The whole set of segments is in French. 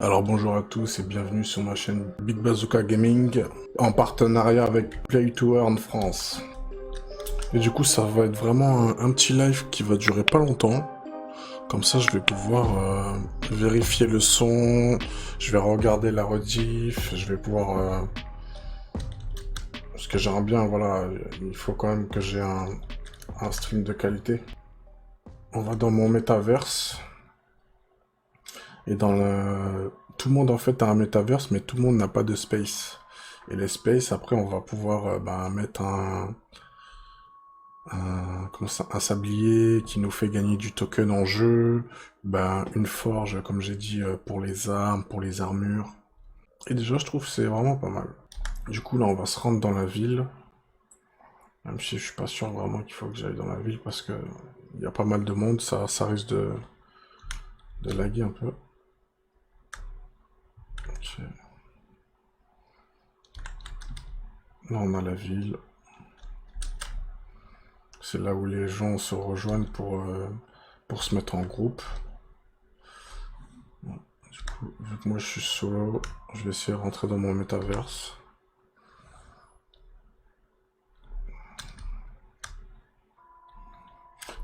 Alors bonjour à tous et bienvenue sur ma chaîne Big Bazooka Gaming en partenariat avec Play to Earn France. Et du coup ça va être vraiment un petit live qui va durer pas longtemps. Comme ça je vais pouvoir vérifier le son, je vais regarder la rediff, je vais pouvoir... parce que j'aimerais bien, voilà, il faut quand même que j'ai un stream de qualité. On va dans mon métaverse. Et dans le... Tout le monde en fait a un métaverse, mais tout le monde n'a pas de space. Et les space, après, on va pouvoir mettre comment ça, un sablier qui nous fait gagner du token en jeu, une forge, comme j'ai dit, pour les armes, pour les armures. Et déjà, je trouve que c'est vraiment pas mal. Du coup, là, on va se rendre dans la ville. Même si je suis pas sûr vraiment qu'il faut que j'aille dans la ville parce que il y a pas mal de monde, ça risque de laguer un peu. Là, on a la ville. C'est là où les gens se rejoignent pour se mettre en groupe. Bon, du coup, vu que moi je suis solo, je vais essayer de rentrer dans mon métaverse.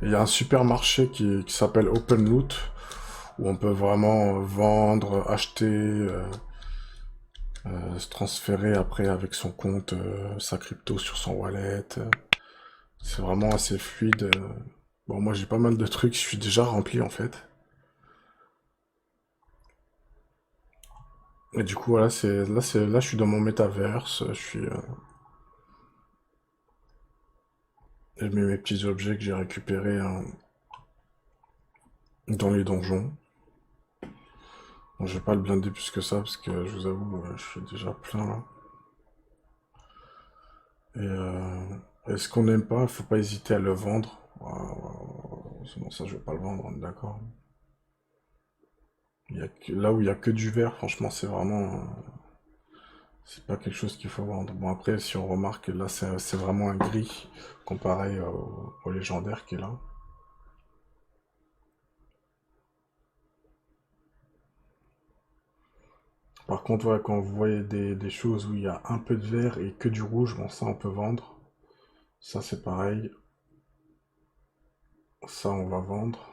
Il y a un supermarché qui s'appelle Open Loot, où on peut vraiment vendre, acheter, se transférer après avec son compte, sa crypto sur son wallet. C'est vraiment assez fluide. Bon, moi j'ai pas mal de trucs, je suis déjà rempli en fait. Et du coup, voilà, là, je suis dans mon métaverse, je mets mes petits objets que j'ai récupérés dans les donjons. Bon, je vais pas le blinder plus que ça parce que je vous avoue, je suis déjà plein là. Et ce qu'on n'aime pas, faut pas hésiter à le vendre. Sinon ça, je vais pas le vendre, on est d'accord. Là où il y a que du vert, franchement, c'est pas quelque chose qu'il faut vendre. Bon après, si on remarque, là, c'est vraiment un gris comparé au légendaire qui est là. Par contre, ouais, quand vous voyez des choses où il y a un peu de vert et que du rouge, bon, ça on peut vendre. Ça c'est pareil. Ça on va vendre.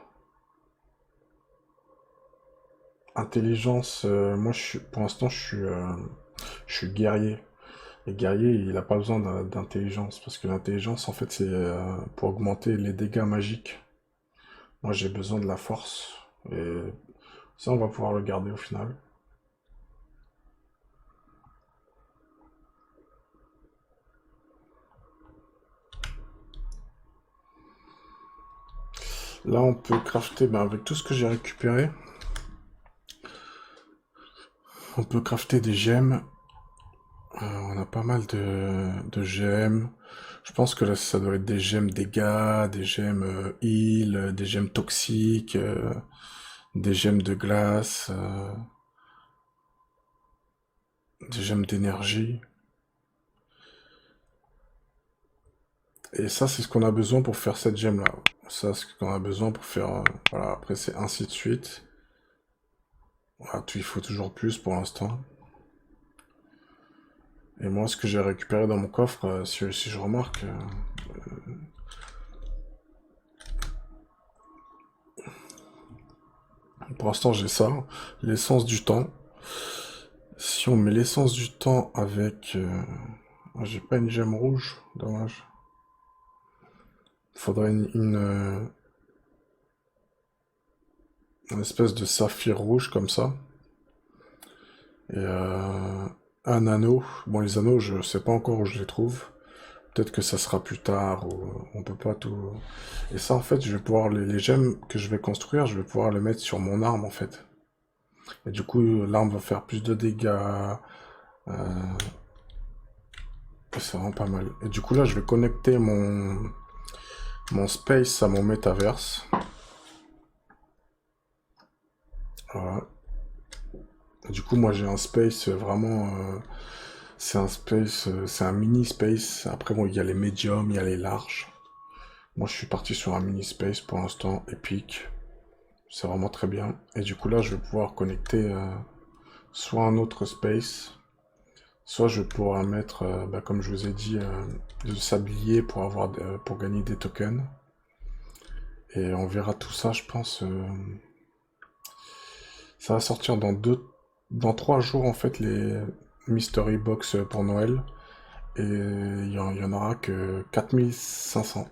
Intelligence, moi pour l'instant je suis guerrier. Et guerrier, il a pas besoin d'intelligence parce que l'intelligence en fait c'est pour augmenter les dégâts magiques. Moi j'ai besoin de la force et ça on va pouvoir le garder au final. Là on peut crafter, avec tout ce que j'ai récupéré, on peut crafter des gemmes. On a pas mal de gemmes. Je pense que là, ça doit être des gemmes dégâts, des gemmes heal, des gemmes toxiques, des gemmes de glace, des gemmes d'énergie. Et ça, c'est ce qu'on a besoin pour faire cette gemme-là. Ça, c'est ce qu'on a besoin pour faire... voilà, après, c'est ainsi de suite. Voilà, il faut toujours plus pour l'instant. Et moi, ce que j'ai récupéré dans mon coffre, si je remarque... pour l'instant, j'ai ça. L'essence du temps. Si on met l'essence du temps avec... j'ai pas une gemme rouge, dommage. Faudrait une espèce de saphir rouge comme ça. Et un anneau. Bon, les anneaux, je sais pas encore où je les trouve. Peut-être que ça sera plus tard, ou on peut pas tout... Et ça, en fait, je vais pouvoir... Les gemmes que je vais construire, je vais pouvoir les mettre sur mon arme, en fait. Et du coup, l'arme va faire plus de dégâts. C'est vraiment pas mal. Et du coup, là, je vais connecter mon space à mon metaverse. Voilà. Du coup, moi, j'ai un space vraiment... c'est un space... c'est un mini space. Après, bon, il y a les médiums, il y a les larges. Moi, je suis parti sur un mini space pour l'instant, épique. C'est vraiment très bien. Et du coup, là, je vais pouvoir connecter... soit un autre space, soit je pourrais mettre, comme je vous ai dit, le sablier pour pour gagner des tokens. Et on verra tout ça, je pense. Ça va sortir dans 3 jours en fait les Mystery Box pour Noël. Et il y en aura que 4500.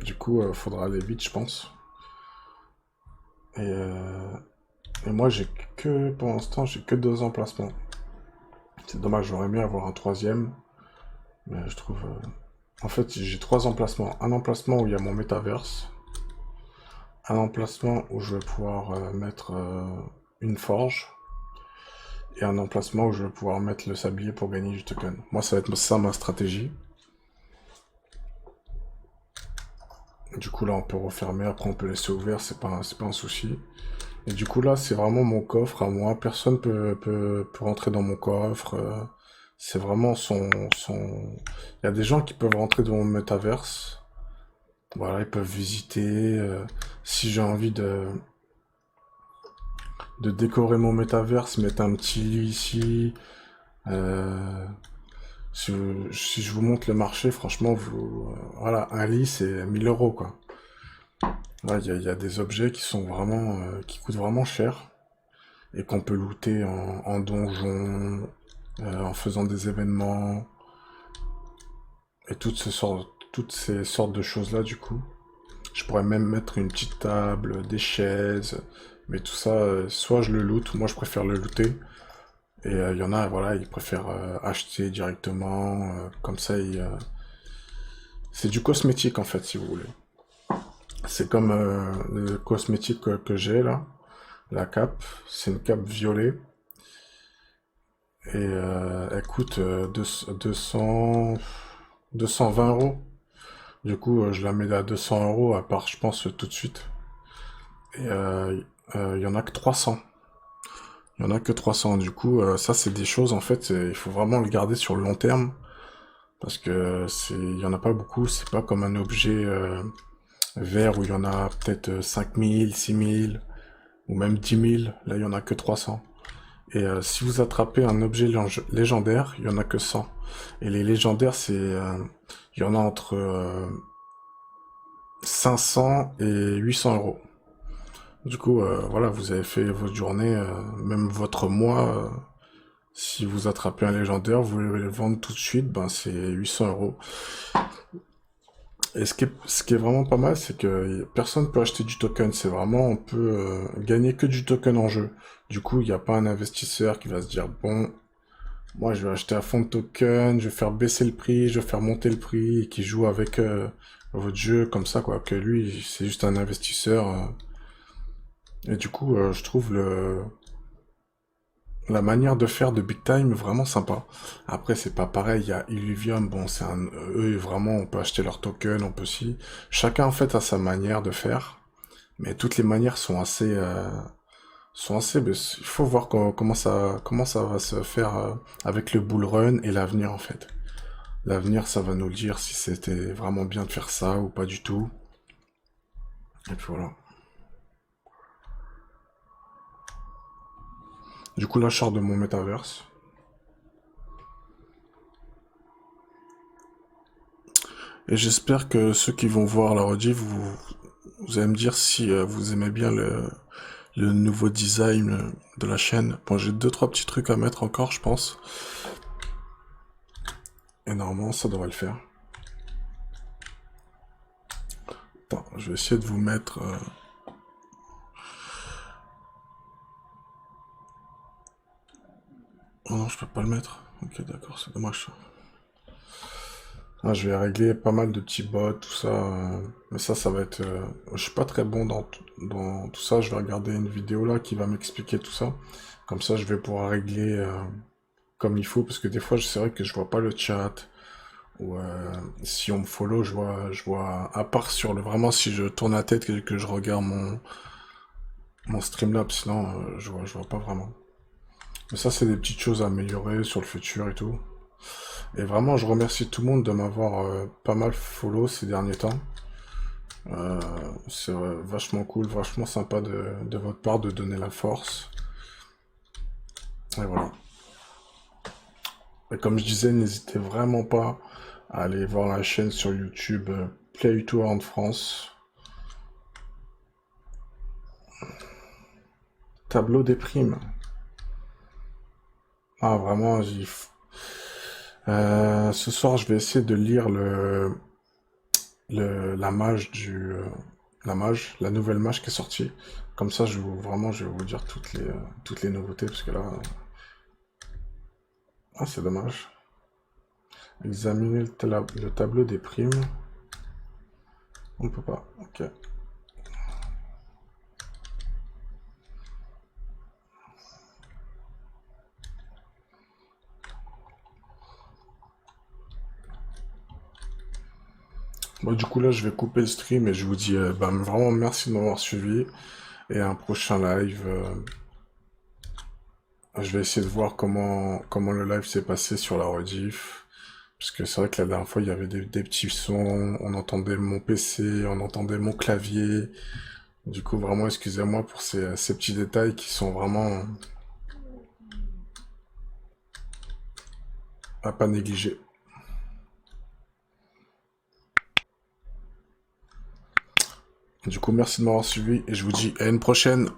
Du coup, faudra aller vite, je pense. Et, euh, et moi, pour l'instant, j'ai que 2 emplacements. C'est dommage, j'aurais aimé avoir un troisième. Mais je trouve. En fait, j'ai 3 emplacements. Un emplacement où il y a mon métaverse. Un emplacement où je vais pouvoir mettre une forge. Et un emplacement où je vais pouvoir mettre le sablier pour gagner du token. Moi, ça va être ça ma stratégie. Du coup, là, on peut refermer. Après, on peut laisser ouvert. C'est pas un souci. Et du coup, là, c'est vraiment mon coffre à moi. Personne peut rentrer dans mon coffre. C'est vraiment son... Il y a des gens qui peuvent rentrer dans mon métaverse. Voilà, ils peuvent visiter. Si j'ai envie de décorer mon métaverse, mettre un petit lit ici. Euh, si je vous montre le marché, franchement, voilà, un lit, c'est 1000 € quoi. Là, il y a des objets qui sont vraiment, qui coûtent vraiment cher et qu'on peut looter en donjon, en faisant des événements et toutes ces sortes de choses-là, du coup. Je pourrais même mettre une petite table, des chaises, mais tout ça, soit je le loot, moi je préfère le looter, et il y en a, voilà, ils préfèrent acheter directement, comme ça, c'est du cosmétique en fait, si vous voulez. C'est comme le cosmétique que j'ai là, la cape, c'est une cape violet, et elle coûte 220 €. Du coup, je la mets à 200 €, à part, je pense, tout de suite. Et il y en a que 300. Il y en a que 300. Du coup, ça, c'est des choses, en fait, il faut vraiment le garder sur le long terme. Parce que il y en a pas beaucoup. C'est pas comme un objet vert où il y en a peut-être 5000, 6000 ou même 10 000. Là, il y en a que 300. Et si vous attrapez un objet légendaire, il y en a que 100. Et les légendaires, il y en a entre 500 et 800 €. Du coup, voilà, vous avez fait votre journée, même votre mois. Si vous attrapez un légendaire, vous voulez le vendre tout de suite, ben c'est 800 €. Et ce qui est vraiment pas mal, c'est que personne peut acheter du token. C'est vraiment, on peut gagner que du token en jeu. Du coup, il n'y a pas un investisseur qui va se dire, bon, moi je vais acheter à fond de token, je vais faire baisser le prix, je vais faire monter le prix, et qui joue avec votre jeu comme ça, quoi. Que lui, c'est juste un investisseur. Et du coup, je trouve la manière de faire de Big Time vraiment sympa. Après, c'est pas pareil, il y a Illuvium, bon, eux, vraiment, on peut acheter leurs tokens, on peut aussi... Chacun, en fait, a sa manière de faire, mais toutes les manières mais il faut voir comment ça va se faire avec le bull run et l'avenir, en fait. L'avenir, ça va nous le dire si c'était vraiment bien de faire ça ou pas du tout. Et puis voilà. Du coup, là, je sors de mon métaverse. Et j'espère que ceux qui vont voir la rediff, vous allez me dire si vous aimez bien le nouveau design de la chaîne. Bon, j'ai 2-3 petits trucs à mettre encore, je pense. Et normalement, ça devrait le faire. Attends, je vais essayer de vous mettre... Oh non, je peux pas le mettre. Ok, d'accord, c'est dommage. Ah, je vais régler pas mal de petits bots, tout ça. Mais ça va être... je suis pas très bon dans tout ça. Je vais regarder une vidéo là qui va m'expliquer tout ça. Comme ça, je vais pouvoir régler comme il faut. Parce que des fois, c'est vrai que je vois pas le chat. Ou si on me follow, je vois... À part sur le... Vraiment, si je tourne la tête et que je regarde mon Streamlabs, sinon, je vois pas vraiment. Mais ça, c'est des petites choses à améliorer sur le futur et tout. Et vraiment, je remercie tout le monde de m'avoir pas mal follow ces derniers temps. Euh, c'est vachement cool, vachement sympa de votre part de donner la force. Et voilà. Et comme je disais, n'hésitez vraiment pas à aller voir la chaîne sur YouTube Play to Earn France. Tableau des primes. Ah, vraiment, ce soir, je vais essayer de lire la mage la nouvelle mage qui est sortie. Comme ça, vraiment, je vais vous dire toutes les nouveautés, parce que là, ah, c'est dommage. Examiner le tableau des primes. On peut pas. Ok. Bon, du coup, là, je vais couper le stream et je vous dis bah, vraiment merci de m'avoir suivi. Et à un prochain live. Je vais essayer de voir comment le live s'est passé sur la rediff. Parce que c'est vrai que la dernière fois, il y avait des petits sons, on entendait mon PC, on entendait mon clavier. Du coup, vraiment, excusez-moi pour ces petits détails qui sont vraiment à pas négliger. Du coup, merci de m'avoir suivi et je vous dis à une prochaine.